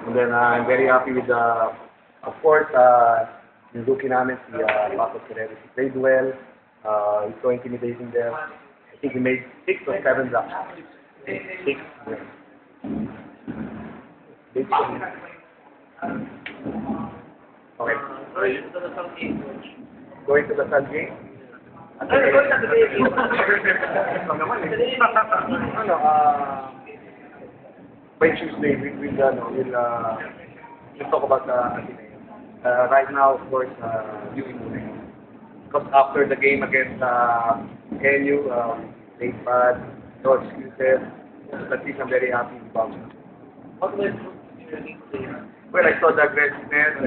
And then I'm very happy with of course, yung rookie namin, si Paco Ferreira. He played well. He's so intimidating there. I think he made 6 or 7 blocks. 6. Yeah. Okay. Going to the Sun game? By Tuesday, we'll talk about the right now, of course, because after the game against NU, they bad, no excuses. But least I'm very happy about it. Well, I saw the aggressiveness,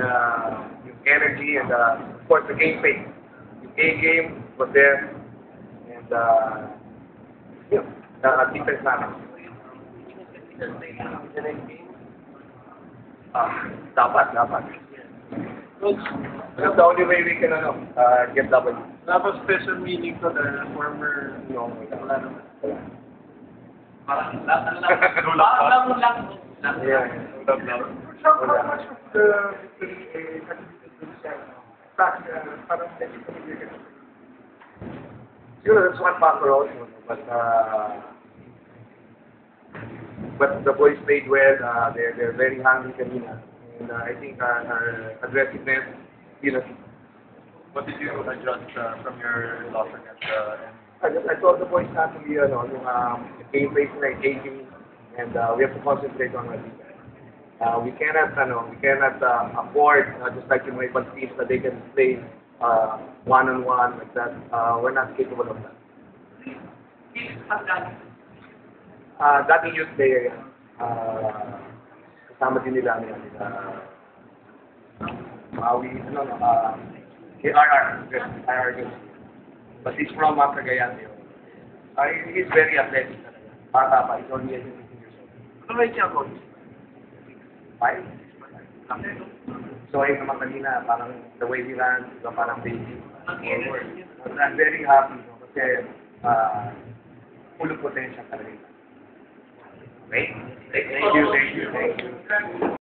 yung energy, and of course the game pace. Yung A-game was there, and the defense namin. Dapat. That's the only way we can get double. Have a special meaning to the former... No, wala naman. Parang lang. Yeah. How much of the Siguro that's one factor also, but the boys played well. They're very hungry kanina, and I think our aggressiveness, What did you adjust from your loss against I told the boys not to be, yung game place like aging, and we have to concentrate on our defense. We cannot afford just like in my ibang teams that they can play one-on-one like that. We're not capable of that. Dating youth player yan. Kasama din nila RR youth. But he's from Cagayan. He's very athletic. Bata pa, he's only 18 years old. Ano ba yung coach? 5? So ayun naman kanina, parang the way he runs, parang baby. I'm very happy kasi full of potential talaga. Okay? Thank you.